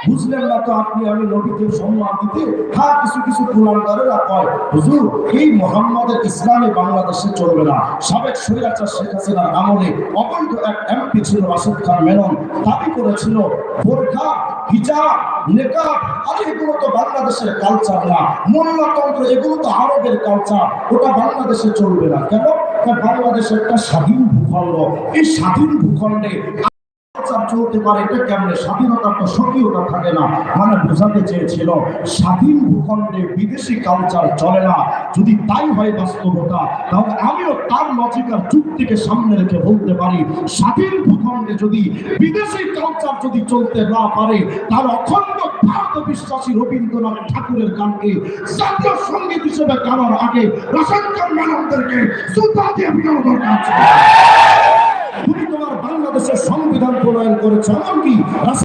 বুঝলেন না তো আপনি আমি নবীকে সম্মান দিতে? হ্যাঁ, কিছু কিছু কুলাঙ্গারেরা কয় হুজুর এই মুহাম্মাদের ইসলামে বাংলাদেশে চলবে না। সাবেক স্বৈরাচার শেখ হাসিনার আমলে অবৈধ এক এমপি ছিল রাশেদ খান মেনন, দাবি করেছিল বোরকা, হিজাব, নেকাব, আরে এগুলো তো বাংলাদেশের কালচার না, মোল্লাতন্ত্র এগুলো তো আরবের কালচার, ওটা বাংলাদেশে চলবে না। কেন? বাংলাদেশ একটা স্বাধীন ভূখণ্ড, এই স্বাধীন ভূখণ্ডে চলতে পারে এটা কেমনে? স্বাধীনতার তো স্বকীয়তা থাকে না। মানে বোঝাতে চেয়েছিল স্বাধীন ভূখণ্ডে বিদেশি কালচার চলে না। যদি তাই হয় বাস্তবতা, তাহলে আমিও তার লজিকার যুক্তিকে সামনে রেখে বলতে পারি স্বাধীন ভূখণ্ডে যদি বিদেশি কালচার যদি চলতে না পারে, তার অখণ্ড ভারত বিশ্বাসী রবীন্দ্রনাথ ঠাকুরের গানকে জাতীয় সঙ্গীত হিসেবে গাওয়ার আগে রাশেদ খান মেননদেরকে জুতা দিয়ে বিনয় দরকার। তুমি তোমার বাংলাদেশের সংবিধান প্রণয়ন করেছ, এমনকি